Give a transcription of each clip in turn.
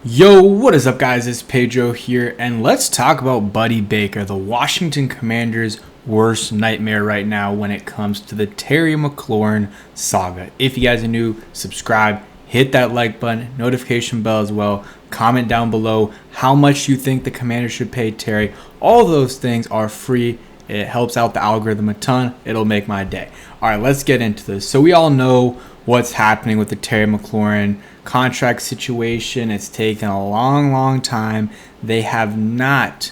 Yo, what is up, guys? It's Pedro here, and let's talk about Buddy Baker, the Washington Commanders' worst nightmare right now when it comes to the Terry McLaurin saga. If you guys are new, subscribe, hit that like button, notification bell as well. Comment down below how much you think the Commanders should pay Terry. All those things are free. It helps out the algorithm a ton. It'll make my day. All right, let's get into this. So we all know what's happening with the Terry McLaurin contract situation. It's taken a long time. They have not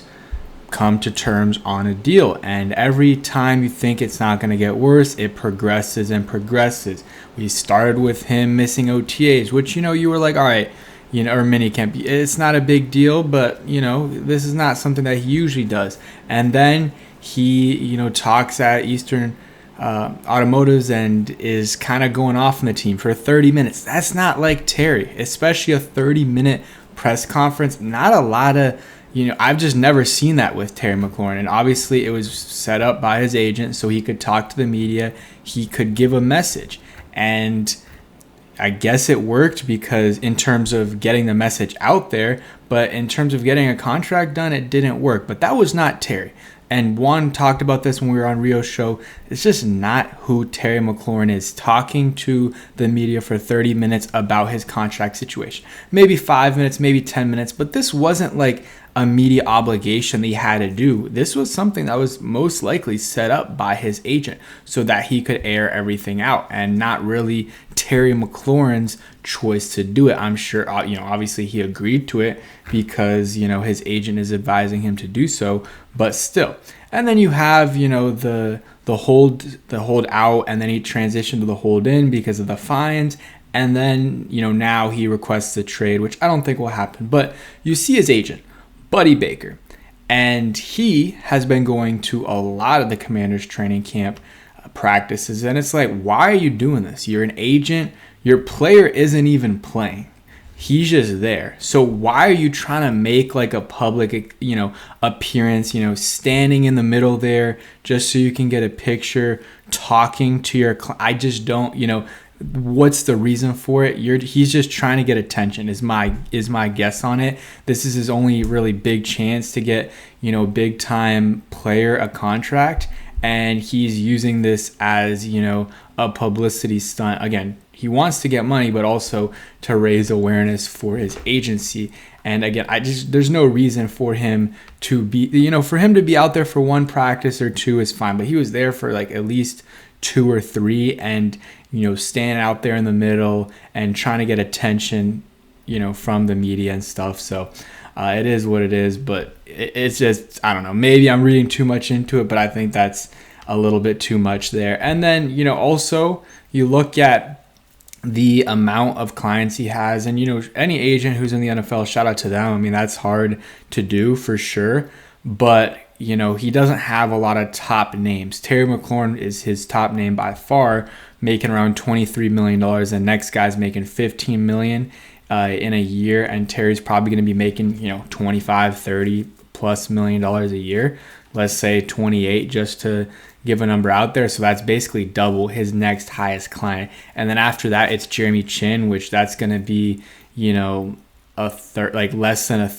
come to terms on a deal, and every time you think it's not going to get worse, it progresses and progresses. We started with him missing OTAs, which you were like, all right, or minicamp, it's not a big deal, but this is not something that he usually does. And then he talks at Eastern Automotives and is kind of going off on the team for 30 minutes. That's not like Terry, especially a 30-minute press conference. Not a lot of, I've just never seen that with Terry McLaurin. And obviously it was set up by his agent so he could talk to the media. He could give a message. And I guess it worked because in terms of getting the message out there, but in terms of getting a contract done, it didn't work. But that was not Terry. And Juan talked about this when we were on Rio's show. It's just not who Terry McLaurin is, talking to the media for 30 minutes about his contract situation. Maybe 5 minutes, maybe 10 minutes, but this wasn't like a media obligation that he had to do. This was something that was most likely set up by his agent so that he could air everything out, and not really Terry McLaurin's choice to do it. I'm sure, obviously he agreed to it because, his agent is advising him to do so, but still. And then you have, the hold out, and then he transitioned to the hold in because of the fines. And then, now he requests a trade, which I don't think will happen. But you see his agent, Buddy Baker, and he has been going to a lot of the Commanders training camp practices. And it's like, why are you doing this? You're an agent. Your player isn't even playing. He's just there. So why are you trying to make like a public, appearance, standing in the middle there just so you can get a picture, talking to your I just don't, what's the reason for it? He's just trying to get attention is my guess on it. This is his only really big chance to get, big time player a contract, and he's using this as, a publicity stunt. Again, he wants to get money, but also to raise awareness for his agency. And again, there's no reason for him to be, for him to be out there for one practice or two is fine, but he was there for like at least 2 or 3, and standing out there in the middle and trying to get attention, from the media and stuff. So it is what it is, but it's just, I don't know, maybe I'm reading too much into it, but I think that's a little bit too much there. And then, also you look at the amount of clients he has, and any agent who's in the NFL, shout out to them. I mean, that's hard to do for sure, but he doesn't have a lot of top names. Terry McLaurin is his top name by far, making around $23 million. The next guy's making $15 million in a year, and Terry's probably going to be making 25, 30 plus million dollars a year. Let's say 28, just to give a number out there. So that's basically double his next highest client. And then after that, it's Jeremy Chin, which that's going to be a third, like less than a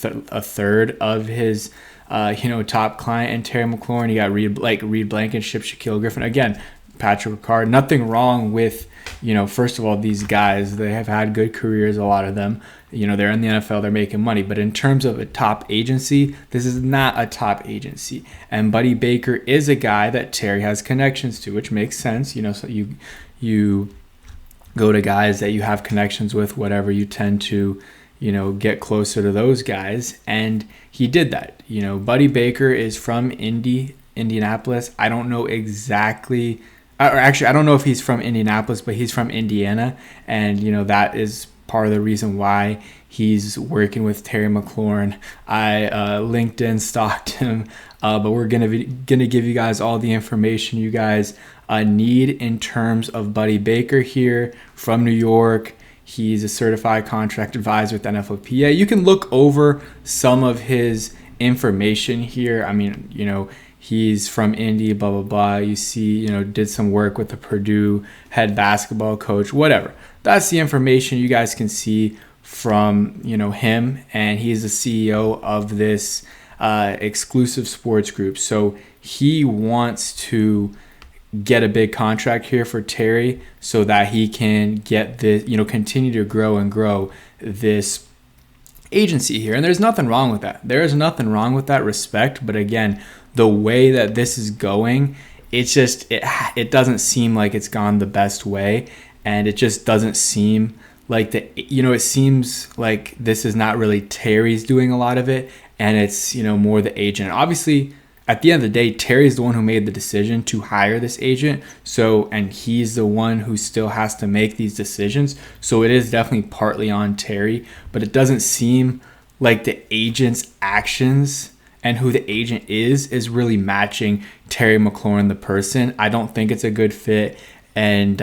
third of his top client. And Terry McLaurin, you got Reed Blankenship, Shaquille Griffin, again, Patrick Ricard. Nothing wrong with, first of all, these guys. They have had good careers, a lot of them. They're in the NFL, they're making money. But in terms of a top agency, this is not a top agency. And Buddy Baker is a guy that Terry has connections to, which makes sense. So you go to guys that you have connections with, whatever, you tend to get closer to those guys. And he did that. Buddy Baker is from Indianapolis. I don't know exactly, or actually, I don't know if he's from Indianapolis, but he's from Indiana. And, that is part of the reason why he's working with Terry McLaurin. I LinkedIn stalked him, but we're gonna give you guys all the information you guys need in terms of Buddy Baker here from New York. He's a certified contract advisor with NFLPA. You can look over some of his information here. I mean, he's from Indy, blah, blah, blah. You see, did some work with the Purdue head basketball coach, whatever. That's the information you guys can see from, him, and he's the CEO of this exclusive sports group. So he wants to get a big contract here for Terry so that he can get this, continue to grow this agency here. And there's nothing wrong with that. There is nothing wrong with that, respect. But again, the way that this is going, it's just, it doesn't seem like it's gone the best way. And it just doesn't seem like it seems like this is not really Terry's doing a lot of it. And it's, more the agent. Obviously, at the end of the day, Terry's the one who made the decision to hire this agent. So, and he's the one who still has to make these decisions. So it is definitely partly on Terry, but it doesn't seem like the agent's actions and who the agent is really matching Terry McLaurin, the person. I don't think it's a good fit. And,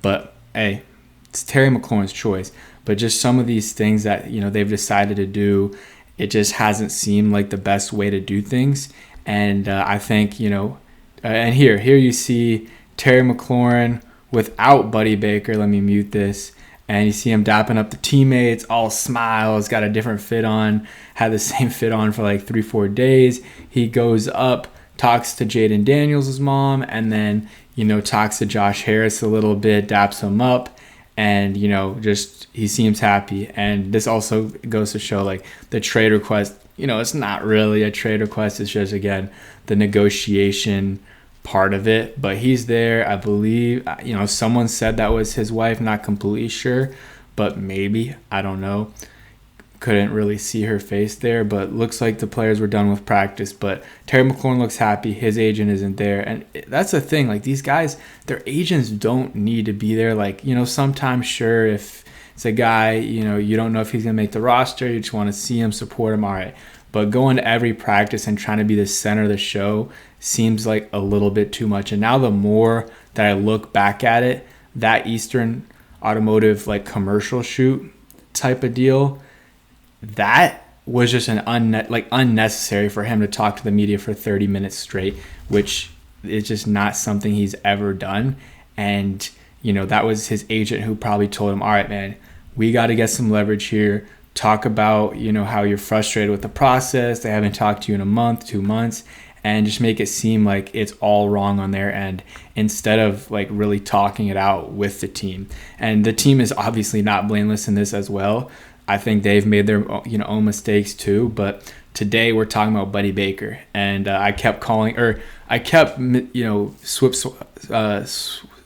but hey, it's Terry McLaurin's choice. But just some of these things that, they've decided to do, it just hasn't seemed like the best way to do things. And I think, and here you see Terry McLaurin without Buddy Baker. Let me mute this. And you see him dapping up the teammates, all smiles, got a different fit on, had the same fit on for like 3-4 days. He goes up, talks to Jaden Daniels' mom, and then, talks to Josh Harris a little bit, daps him up. And, just he seems happy. And this also goes to show like the trade request, it's not really a trade request. It's just, again, the negotiation part of it. But he's there. I believe, someone said that was his wife. Not completely sure, but maybe. I don't know. Couldn't really see her face there, but looks like the players were done with practice. But Terry McLaurin looks happy. His agent isn't there. And that's the thing. Like, these guys, their agents don't need to be there. Like, sometimes, sure, if it's a guy, you don't know if he's going to make the roster. You just want to see him, support him. All right. But going to every practice and trying to be the center of the show seems like a little bit too much. And now the more that I look back at it, that Eastern Automotive like commercial shoot type of deal, that was just an unnecessary for him to talk to the media for 30 minutes straight, which is just not something he's ever done. And, that was his agent who probably told him, all right, man, we got to get some leverage here. Talk about, how you're frustrated with the process. They haven't talked to you in a month, 2 months, and just make it seem like it's all wrong on their end instead of like really talking it out with the team. And the team is obviously not blameless in this as well. I think they've made their own mistakes too. But today we're talking about Buddy Baker, and I kept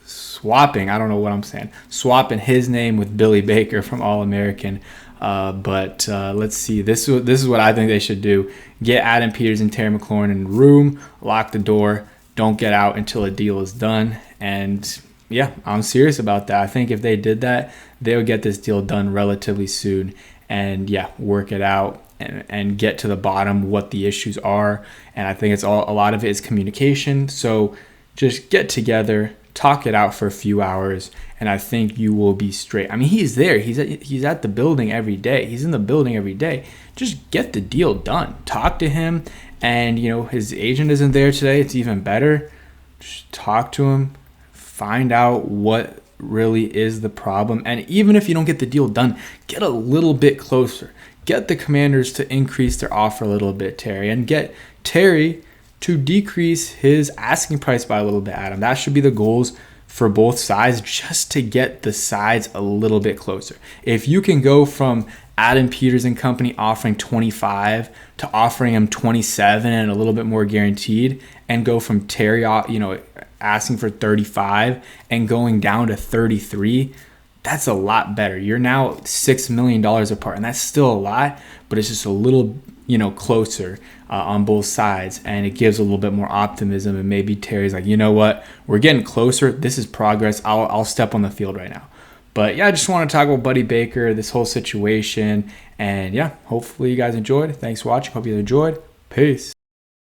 swapping. I don't know what I'm saying. Swapping his name with Billy Baker from All American. But let's see. This is what I think they should do. Get Adam Peters and Terry McLaurin in the room, lock the door, don't get out until a deal is done. And yeah, I'm serious about that. I think if they did that, they would get this deal done relatively soon and work it out and get to the bottom what the issues are. And I think a lot of it is communication. So just get together, talk it out for a few hours, and I think you will be straight. I mean, he's there. He's at the building every day. He's in the building every day. Just get the deal done. Talk to him, and his agent isn't there today. It's even better. Just talk to him, find out what really is the problem, and even if you don't get the deal done, get a little bit closer. Get the Commanders to increase their offer a little bit, Terry, and get Terry to decrease his asking price by a little bit, Adam. That should be the goals for both sides, just to get the sides a little bit closer. If you can go from Adam Peters and company offering 25 to offering him 27 and a little bit more guaranteed, and go from Terry, asking for 35 and going down to 33, that's a lot better. You're now $6 million apart, and that's still a lot, but it's just a little closer on both sides, and it gives a little bit more optimism. And maybe Terry's like, you know what, we're getting closer. This is progress. I'll step on the field right now. But I just want to talk about Buddy Baker, this whole situation, and hopefully you guys enjoyed. Thanks for watching. Hope you enjoyed. Peace.